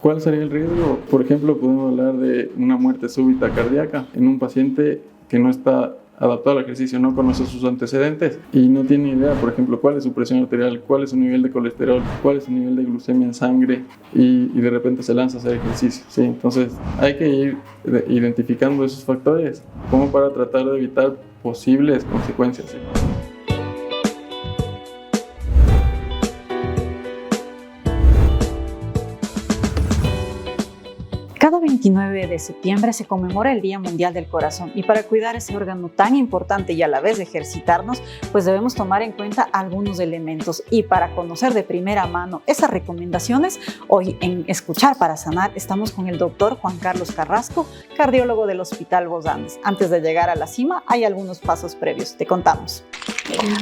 ¿Cuál sería el riesgo? Por ejemplo, podemos hablar de una muerte súbita cardíaca en un paciente que no está adaptado al ejercicio, no conoce sus antecedentes y no tiene idea, por ejemplo, cuál es su presión arterial, cuál es su nivel de colesterol, cuál es su nivel de glucemia en sangre y de repente se lanza a hacer ejercicio, ¿sí? Entonces hay que ir identificando esos factores como para tratar de evitar posibles consecuencias, ¿sí? Cada 29 de septiembre se conmemora el Día Mundial del Corazón y para cuidar ese órgano tan importante y a la vez ejercitarnos, pues debemos tomar en cuenta algunos elementos. Y para conocer de primera mano esas recomendaciones, hoy en Escuchar para Sanar estamos con el doctor Juan Carlos Carrasco, cardiólogo del Hospital Bos Andes. Antes de llegar a la cima hay algunos pasos previos, te contamos.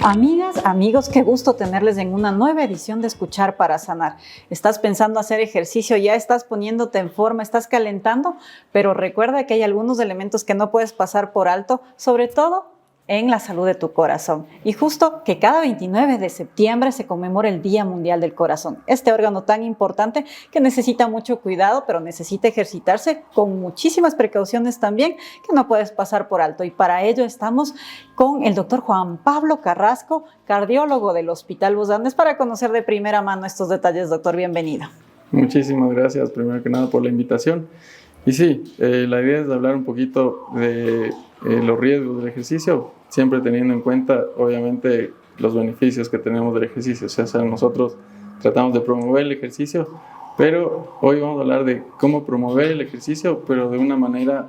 Amigas, amigos, qué gusto tenerles en una nueva edición de Escuchar para Sanar. ¿Estás pensando hacer ejercicio? ¿Ya estás poniéndote en forma? ¿Estás calentando? Pero recuerda que hay algunos elementos que no puedes pasar por alto, sobre todo en la salud de tu corazón. Y justo que cada 29 de septiembre se conmemora el Día Mundial del Corazón, este órgano tan importante que necesita mucho cuidado, pero necesita ejercitarse con muchísimas precauciones también que no puedes pasar por alto. Y para ello estamos con el doctor Juan Pablo Carrasco, cardiólogo del Hospital Bos Andes, para conocer de primera mano estos detalles. Doctor, bienvenido. Muchísimas gracias, primero que nada, por la invitación. Y sí, la idea es hablar un poquito de los riesgos del ejercicio, siempre teniendo en cuenta, obviamente, los beneficios que tenemos del ejercicio. O sea, nosotros tratamos de promover el ejercicio, pero hoy vamos a hablar de cómo promover el ejercicio, pero de una manera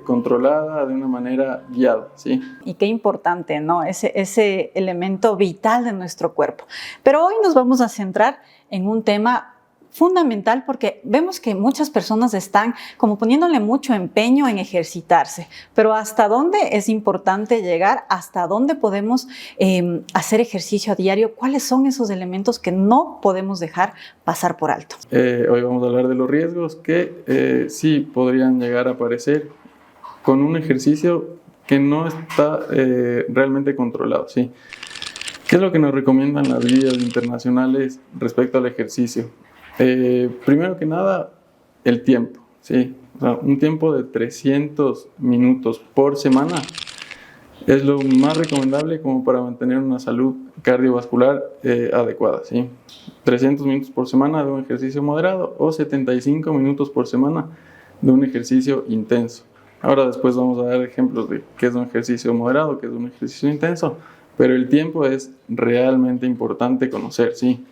controlada, de una manera guiada, ¿sí? Y qué importante, ¿no? Ese elemento vital de nuestro cuerpo. Pero hoy nos vamos a centrar en un tema fundamental porque vemos que muchas personas están como poniéndole mucho empeño en ejercitarse, pero ¿hasta dónde es importante llegar? ¿Hasta dónde podemos hacer ejercicio a diario? ¿Cuáles son esos elementos que no podemos dejar pasar por alto? Hoy vamos a hablar de los riesgos que sí podrían llegar a aparecer con un ejercicio que no está realmente controlado, ¿sí? ¿Qué es lo que nos recomiendan las guías internacionales respecto al ejercicio? Primero que nada, el tiempo, ¿sí? O sea, un tiempo de 300 minutos por semana es lo más recomendable como para mantener una salud cardiovascular adecuada, ¿sí? 300 minutos por semana de un ejercicio moderado o 75 minutos por semana de un ejercicio intenso. Ahora después vamos a dar ejemplos de qué es un ejercicio moderado, qué es un ejercicio intenso, pero el tiempo es realmente importante conocer, ¿sí?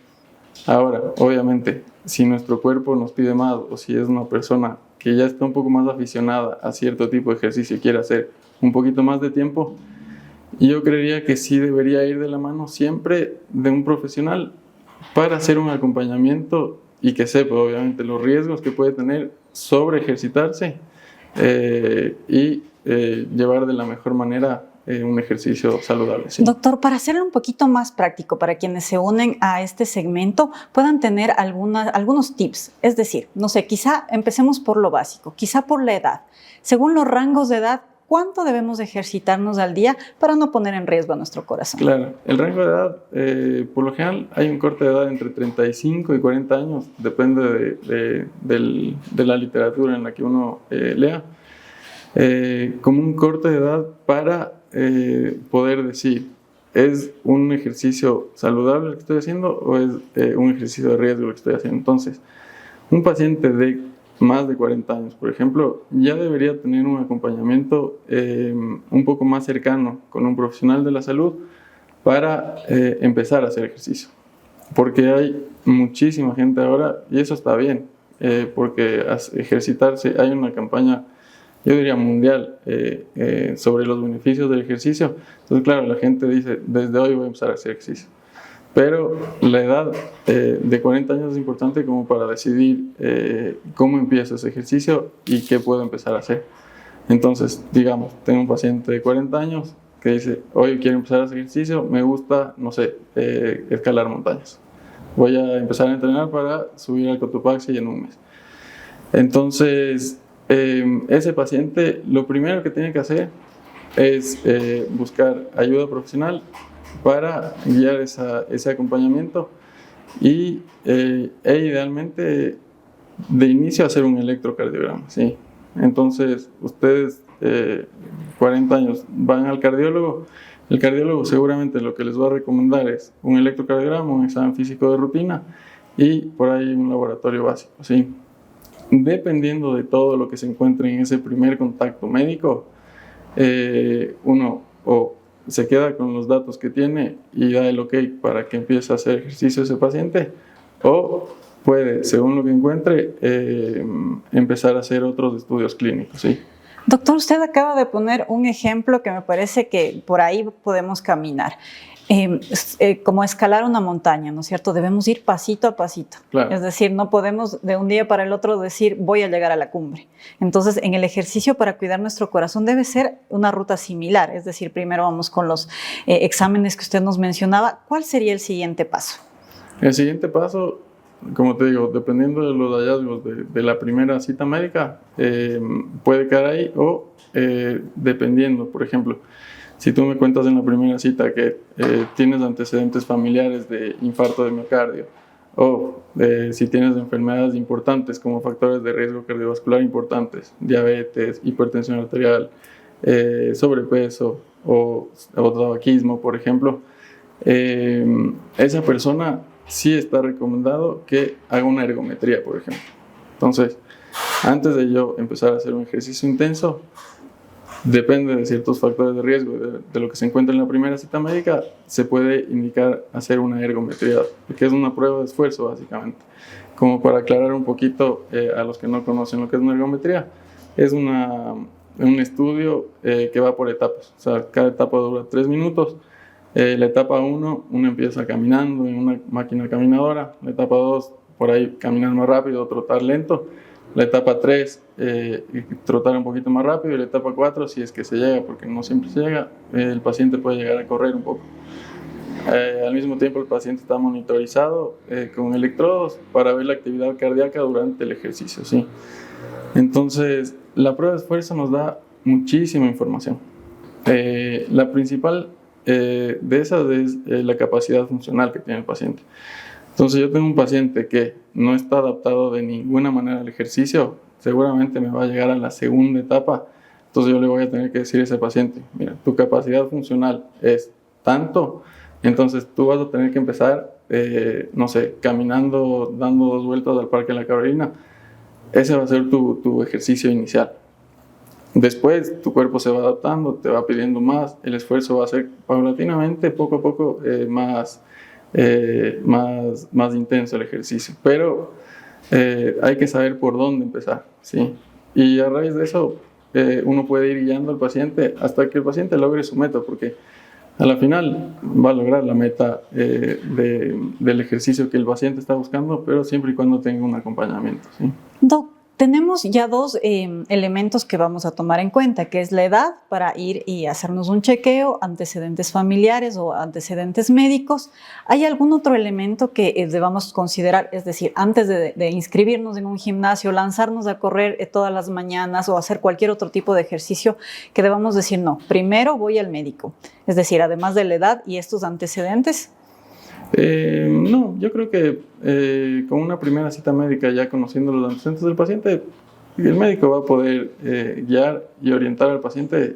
Ahora, obviamente, si nuestro cuerpo nos pide más o si es una persona que ya está un poco más aficionada a cierto tipo de ejercicio y quiere hacer un poquito más de tiempo, yo creería que sí debería ir de la mano siempre de un profesional para hacer un acompañamiento y que sepa, obviamente, los riesgos que puede tener sobre ejercitarse y llevar de la mejor manera un ejercicio saludable, ¿sí? Doctor, para hacerlo un poquito más práctico, para quienes se unen a este segmento puedan tener algunos tips, es decir, no sé, quizá empecemos por lo básico, quizá por la edad. Según los rangos de edad, ¿cuánto debemos ejercitarnos al día para no poner en riesgo a nuestro corazón? Claro, el rango de edad, por lo general, hay un corte de edad entre 35 y 40 años, depende de la literatura en la que uno lea, como un corte de edad para poder decir, ¿es un ejercicio saludable lo que estoy haciendo o es un ejercicio de riesgo lo que estoy haciendo? Entonces, un paciente de más de 40 años, por ejemplo, ya debería tener un acompañamiento un poco más cercano con un profesional de la salud para empezar a hacer ejercicio. Porque hay muchísima gente ahora, y eso está bien, porque ejercitarse, hay una campaña, yo diría mundial, sobre los beneficios del ejercicio. Entonces, claro, la gente dice, desde hoy voy a empezar a hacer ejercicio. Pero la edad de 40 años es importante como para decidir cómo empiezo ese ejercicio y qué puedo empezar a hacer. Entonces, digamos, tengo un paciente de 40 años que dice, hoy quiero empezar a hacer ejercicio, me gusta, no sé, escalar montañas. Voy a empezar a entrenar para subir al Cotopaxi en un mes. Entonces, ese paciente lo primero que tiene que hacer es buscar ayuda profesional para guiar ese acompañamiento y idealmente de inicio hacer un electrocardiograma, ¿sí? Entonces, ustedes, 40 años, van al cardiólogo. El cardiólogo seguramente lo que les va a recomendar es un electrocardiograma, un examen físico de rutina y por ahí un laboratorio básico, ¿sí? Dependiendo de todo lo que se encuentre en ese primer contacto médico, uno o se queda con los datos que tiene y da el ok para que empiece a hacer ejercicio ese paciente, o puede, según lo que encuentre, empezar a hacer otros estudios clínicos, ¿sí? Doctor, usted acaba de poner un ejemplo que me parece que por ahí podemos caminar. Como escalar una montaña, ¿no es cierto? Debemos ir pasito a pasito. Claro. Es decir, no podemos de un día para el otro decir voy a llegar a la cumbre. Entonces, en el ejercicio para cuidar nuestro corazón debe ser una ruta similar. Es decir, primero vamos con los exámenes que usted nos mencionaba. ¿Cuál sería el siguiente paso? El siguiente paso, como te digo, dependiendo de los hallazgos de la primera cita médica, puede quedar ahí o dependiendo, por ejemplo, si tú me cuentas en la primera cita que tienes antecedentes familiares de infarto de miocardio o si tienes enfermedades importantes como factores de riesgo cardiovascular importantes, diabetes, hipertensión arterial, sobrepeso o tabaquismo, por ejemplo, esa persona sí está recomendado que haga una ergometría, por ejemplo. Entonces, antes de yo empezar a hacer un ejercicio intenso, depende de ciertos factores de riesgo, de lo que se encuentra en la primera cita médica, se puede indicar hacer una ergometría, que es una prueba de esfuerzo, básicamente. Como para aclarar un poquito a los que no conocen lo que es una ergometría, es un estudio que va por etapas. O sea, cada etapa dura 3 minutos. La etapa 1, uno empieza caminando en una máquina caminadora. La etapa 2, por ahí caminar más rápido, trotar lento. La etapa 3, trotar un poquito más rápido. Y la etapa 4, si es que se llega, porque no siempre se llega, el paciente puede llegar a correr un poco. Al mismo tiempo, el paciente está monitorizado con electrodos para ver la actividad cardíaca durante el ejercicio, ¿sí? Entonces, la prueba de esfuerzo nos da muchísima información. La principal de esas es la capacidad funcional que tiene el paciente. Entonces, yo tengo un paciente que no está adaptado de ninguna manera al ejercicio, seguramente me va a llegar a la segunda etapa. Entonces, yo le voy a tener que decir a ese paciente, mira, tu capacidad funcional es tanto, entonces tú vas a tener que empezar, no sé, caminando, dando 2 vueltas al Parque La Carolina. Ese va a ser tu ejercicio inicial. Después tu cuerpo se va adaptando, te va pidiendo más, el esfuerzo va a ser paulatinamente, poco a poco, más intenso el ejercicio. Pero hay que saber por dónde empezar, ¿sí? Y a raíz de eso, uno puede ir guiando al paciente hasta que el paciente logre su meta, porque a la final va a lograr la meta del ejercicio que el paciente está buscando, pero siempre y cuando tenga un acompañamiento, ¿sí? Doc, tenemos ya 2 elementos que vamos a tomar en cuenta, que es la edad para ir y hacernos un chequeo, antecedentes familiares o antecedentes médicos. ¿Hay algún otro elemento que debamos considerar? Es decir, antes de inscribirnos en un gimnasio, lanzarnos a correr todas las mañanas o hacer cualquier otro tipo de ejercicio, que debamos decir, no, primero voy al médico. Es decir, además de la edad y estos antecedentes. No, yo creo que con una primera cita médica, ya conociendo los antecedentes del paciente, el médico va a poder guiar y orientar al paciente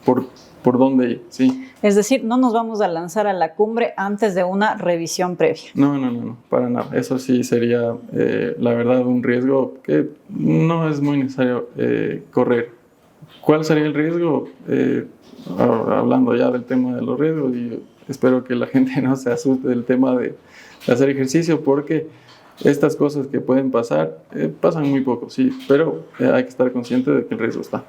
por dónde ir, ¿sí? Es decir, no nos vamos a lanzar a la cumbre antes de una revisión previa. No, para nada. Eso sí sería, la verdad, un riesgo que no es muy necesario correr. ¿Cuál sería el riesgo? Hablando ya del tema de los riesgos, y espero que la gente no se asuste del tema de hacer ejercicio, porque estas cosas que pueden pasar, pasan muy poco, sí, pero hay que estar consciente de que el riesgo está.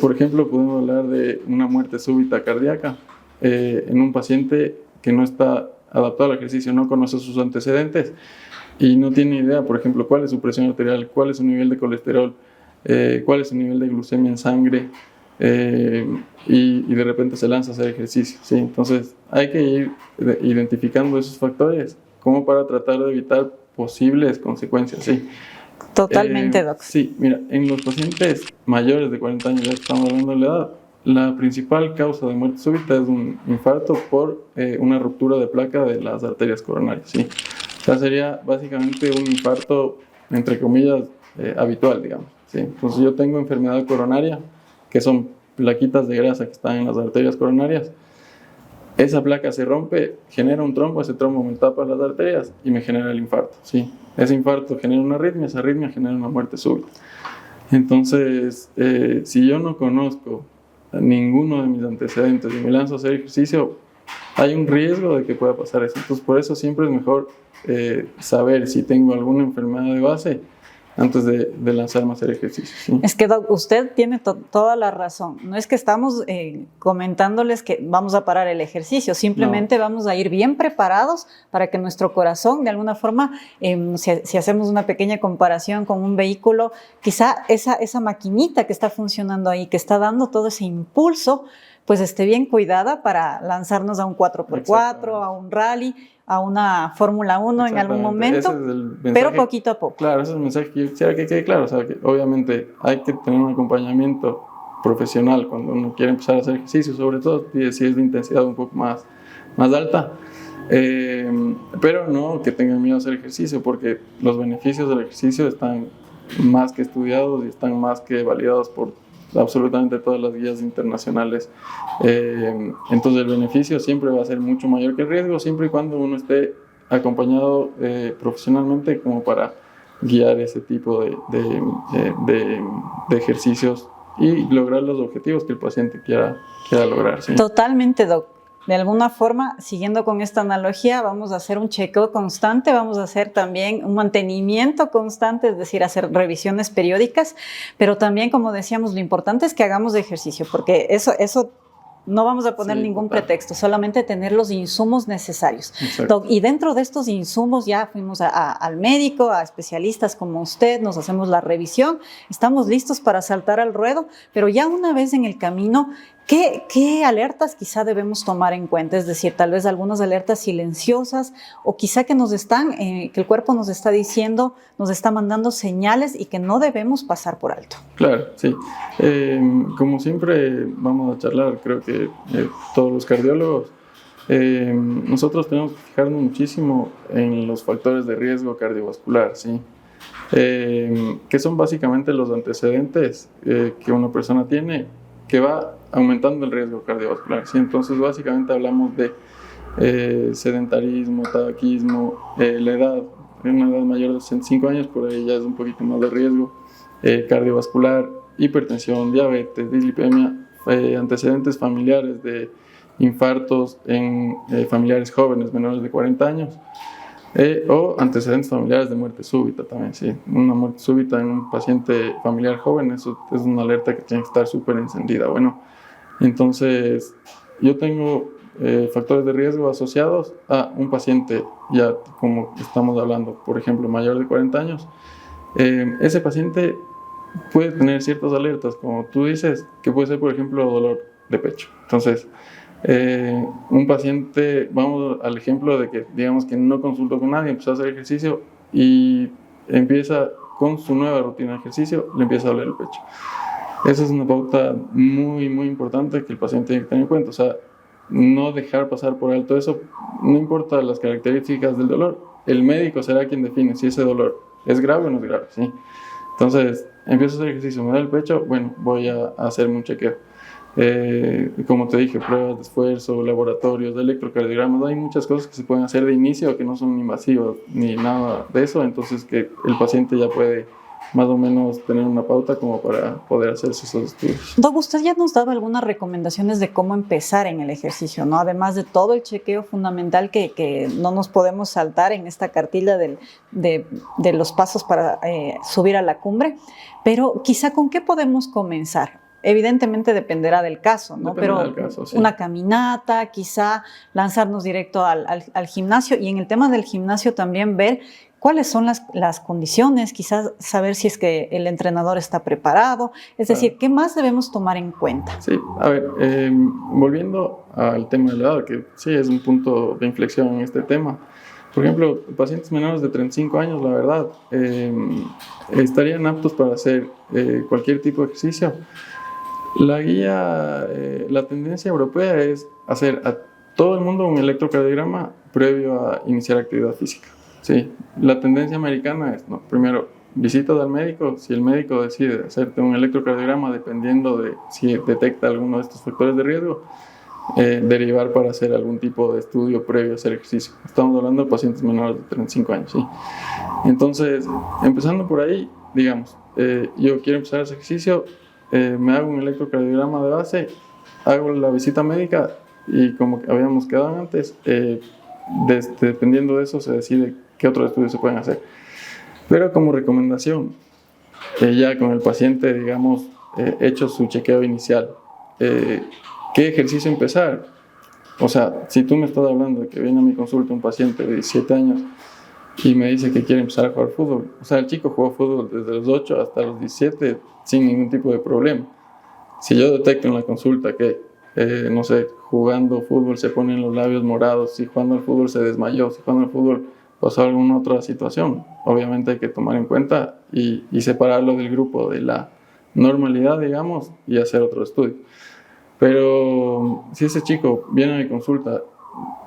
Por ejemplo, podemos hablar de una muerte súbita cardíaca en un paciente que no está adaptado al ejercicio, no conoce sus antecedentes y no tiene idea, por ejemplo, cuál es su presión arterial, cuál es su nivel de colesterol, cuál es su nivel de glucemia en sangre, y de repente se lanza a hacer ejercicio, ¿sí? Entonces hay que ir identificando esos factores como para tratar de evitar posibles consecuencias, ¿sí? Totalmente, doc. Sí, mira, en los pacientes mayores de 40 años, ya que estamos hablando de la edad, la principal causa de muerte súbita es un infarto por una ruptura de placa de las arterias coronarias, ¿sí? O sea, sería básicamente un infarto entre comillas, habitual, digamos. ¿Sí? Entonces yo tengo enfermedad coronaria, que son plaquitas de grasa que están en las arterias coronarias. Esa placa se rompe, genera un trombo, ese trombo me tapa las arterias y me genera el infarto. ¿Sí? Ese infarto genera una arritmia, esa arritmia genera una muerte súbita. Entonces, si yo no conozco ninguno de mis antecedentes y me lanzo a hacer ejercicio, hay un riesgo de que pueda pasar eso. Entonces, por eso siempre es mejor saber si tengo alguna enfermedad de base antes de lanzarme a hacer ejercicio. ¿Sí? Es que, Doc, usted tiene toda la razón. No es que estamos comentándoles que vamos a parar el ejercicio, simplemente vamos a ir bien preparados para que nuestro corazón, de alguna forma, si hacemos una pequeña comparación con un vehículo, quizá esa maquinita que está funcionando ahí, que está dando todo ese impulso, pues esté bien cuidada para lanzarnos a un 4x4, a un rally, a una Fórmula 1 en algún momento, pero poquito a poco. Claro, ese es el mensaje que yo quisiera que quede claro. O sea, que obviamente hay que tener un acompañamiento profesional cuando uno quiere empezar a hacer ejercicio, sobre todo si es de intensidad un poco más alta. Pero no que tengan miedo a hacer ejercicio, porque los beneficios del ejercicio están más que estudiados y están más que validados por absolutamente todas las guías internacionales. Entonces el beneficio siempre va a ser mucho mayor que el riesgo, siempre y cuando uno esté acompañado profesionalmente como para guiar ese tipo de ejercicios y lograr los objetivos que el paciente quiera lograr. ¿Sí? Totalmente, Doc. De alguna forma, siguiendo con esta analogía, vamos a hacer un chequeo constante, vamos a hacer también un mantenimiento constante, es decir, hacer revisiones periódicas, pero también, como decíamos, lo importante es que hagamos ejercicio, porque eso no vamos a poner ningún pretexto, solamente tener los insumos necesarios. Doc, y dentro de estos insumos ya fuimos al médico, a especialistas como usted, nos hacemos la revisión, estamos listos para saltar al ruedo, pero ya una vez en el camino, ¿qué alertas quizá debemos tomar en cuenta? Es decir, tal vez algunas alertas silenciosas o quizá que que el cuerpo nos está diciendo, nos está mandando señales y que no debemos pasar por alto. Claro, sí. Como siempre vamos a charlar, creo que todos los cardiólogos, nosotros tenemos que fijarnos muchísimo en los factores de riesgo cardiovascular, ¿sí? Que son básicamente los antecedentes que una persona tiene que va aumentando el riesgo cardiovascular, ¿sí? Entonces básicamente hablamos de sedentarismo, tabaquismo, la edad, en una edad mayor de 65 años, por ahí ya es un poquito más de riesgo, cardiovascular, hipertensión, diabetes, dislipemia, antecedentes familiares de infartos en familiares jóvenes menores de 40 años, o antecedentes familiares de muerte súbita también, sí. Una muerte súbita en un paciente familiar joven, eso es una alerta que tiene que estar súper encendida. Bueno, entonces yo tengo factores de riesgo asociados a un paciente, ya como estamos hablando, por ejemplo, mayor de 40 años. Ese paciente puede tener ciertas alertas, como tú dices, que puede ser, por ejemplo, dolor de pecho. Entonces, un paciente, vamos al ejemplo de que digamos que no consultó con nadie, empezó a hacer ejercicio y empieza con su nueva rutina de ejercicio, le empieza a doler el pecho. Esa es una pauta muy importante que el paciente tiene que tener en cuenta. O sea, no dejar pasar por alto eso, no importa las características del dolor, el médico será quien define si ese dolor es grave o no es grave, ¿sí? Entonces, empiezo a hacer ejercicio, me da el pecho, bueno, voy a hacerme un chequeo. Como te dije, pruebas de esfuerzo, laboratorios, electrocardiogramas, hay muchas cosas que se pueden hacer de inicio que no son invasivas ni nada de eso, entonces que el paciente ya puede más o menos tener una pauta como para poder hacerse esos estudios. Doc, usted ya nos daba algunas recomendaciones de cómo empezar en el ejercicio, ¿no? Además de todo el chequeo fundamental que no nos podemos saltar en esta cartilla de los pasos para subir a la cumbre, pero quizá ¿con qué podemos comenzar? Evidentemente dependerá del caso, ¿no? Dependerá del caso, sí. Una caminata, quizá lanzarnos directo al gimnasio, y en el tema del gimnasio también ver cuáles son las condiciones, quizás saber si es que el entrenador está preparado, es decir, ¿qué más debemos tomar en cuenta? Sí, a ver, volviendo al tema de la edad, que sí es un punto de inflexión en este tema. Por ejemplo, pacientes menores de 35 años, la verdad, estarían aptos para hacer cualquier tipo de ejercicio. La guía, la tendencia europea es hacer a todo el mundo un electrocardiograma previo a iniciar actividad física. Sí, la tendencia americana es, no, primero visitas al médico, si el médico decide hacerte un electrocardiograma dependiendo de si detecta alguno de estos factores de riesgo, derivar para hacer algún tipo de estudio previo a hacer ejercicio. Estamos hablando de pacientes menores de 35 años, ¿sí? Entonces, empezando por ahí, digamos, yo quiero empezar a hacer ejercicio, me hago un electrocardiograma de base, hago la visita médica y como habíamos quedado antes, dependiendo de eso se decide qué otros estudios se pueden hacer. Pero como recomendación, ya con el paciente, digamos, hecho su chequeo inicial, ¿qué ejercicio empezar? O sea, si tú me estás hablando de que viene a mi consulta un paciente de 17 años y me dice que quiere empezar a jugar fútbol, o sea, el chico jugó fútbol desde los 8 hasta los 17 sin ningún tipo de problema. Si yo detecto en la consulta que, no sé, jugando fútbol se ponen los labios morados, si jugando al fútbol se desmayó, si jugando al fútbol pasó alguna otra situación, obviamente hay que tomar en cuenta y separarlo del grupo de la normalidad, digamos, y hacer otro estudio. Pero si ese chico viene a mi consulta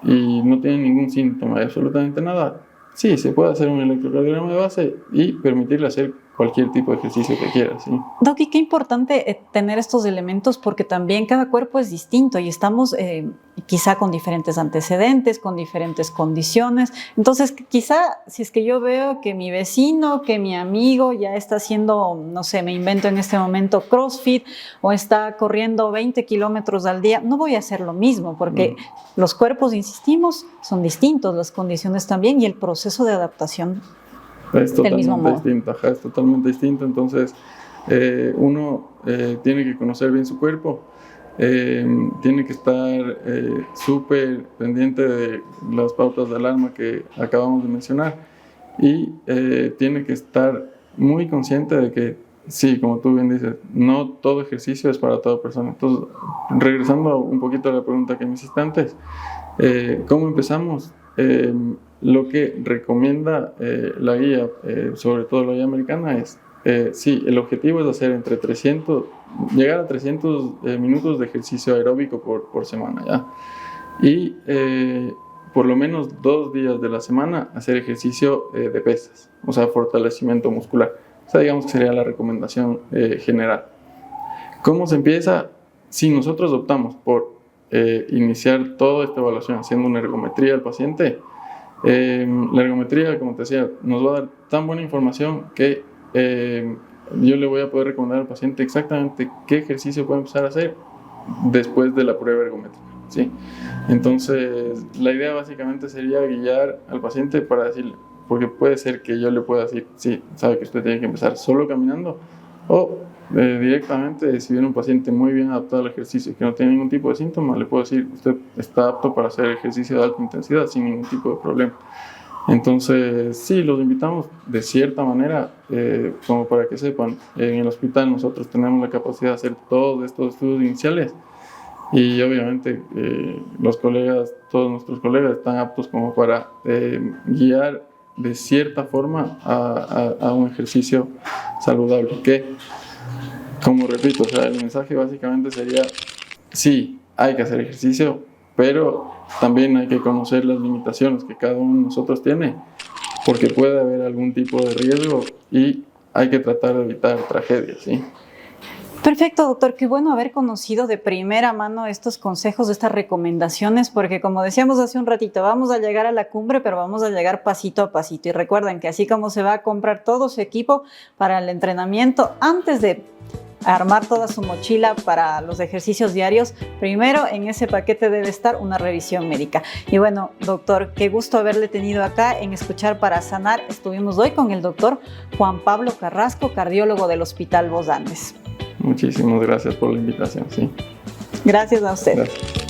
y no tiene ningún síntoma, absolutamente nada, sí, se puede hacer un electrocardiograma de base y permitirle hacer cualquier tipo de ejercicio que quiera, ¿sí? Doc, y qué importante tener estos elementos porque también cada cuerpo es distinto y estamos quizá con diferentes antecedentes, con diferentes condiciones. Entonces, quizá si es que yo veo que mi vecino, que mi amigo ya está haciendo, no sé, me invento en este momento CrossFit o está corriendo 20 kilómetros al día, no voy a hacer lo mismo porque los cuerpos, insistimos, son distintos, las condiciones también y el proceso de adaptación es del mismo modo. es totalmente distinto. Entonces, uno tiene que conocer bien su cuerpo, tiene que estar súper pendiente de las pautas de alarma que acabamos de mencionar y tiene que estar muy consciente de que, sí, como tú bien dices, no todo ejercicio es para toda persona. Entonces, regresando un poquito a la pregunta que me hiciste antes, ¿cómo empezamos? Lo que recomienda la guía, sobre todo la guía americana, es, sí, el objetivo es hacer llegar a 300 minutos de ejercicio aeróbico por semana, ¿ya? Y por lo menos 2 días de la semana hacer ejercicio de pesas, o sea, fortalecimiento muscular. O sea, digamos que sería la recomendación general. ¿Cómo se empieza? Si nosotros optamos por iniciar toda esta evaluación haciendo una ergometría al paciente, la ergometría, como te decía, nos va a dar tan buena información que yo le voy a poder recomendar al paciente exactamente qué ejercicio puede empezar a hacer después de la prueba ergométrica, ¿sí? Entonces, la idea básicamente sería guiar al paciente para decirle, porque puede ser que yo le pueda decir, sí, sabe que usted tiene que empezar solo caminando, o directamente, si viene un paciente muy bien adaptado al ejercicio y que no tiene ningún tipo de síntoma, le puedo decir, usted está apto para hacer ejercicio de alta intensidad sin ningún tipo de problema. Entonces, sí, los invitamos de cierta manera, como para que sepan, en el hospital nosotros tenemos la capacidad de hacer todos estos estudios iniciales y obviamente todos nuestros colegas están aptos como para guiar de cierta forma a un ejercicio saludable, que, como repito, o sea, el mensaje básicamente sería, sí, hay que hacer ejercicio, pero también hay que conocer las limitaciones que cada uno de nosotros tiene, porque puede haber algún tipo de riesgo y hay que tratar de evitar tragedias, ¿sí? Perfecto, doctor. Qué bueno haber conocido de primera mano estos consejos, estas recomendaciones, porque como decíamos hace un ratito, vamos a llegar a la cumbre, pero vamos a llegar pasito a pasito. Y recuerden que así como se va a comprar todo su equipo para el entrenamiento, antes de armar toda su mochila para los ejercicios diarios, primero en ese paquete debe estar una revisión médica. Y bueno, doctor, qué gusto haberle tenido acá en Escuchar para Sanar. Estuvimos hoy con el doctor Juan Pablo Carrasco, cardiólogo del Hospital Voz Andes. Muchísimas gracias por la invitación, sí. Gracias a usted. Gracias.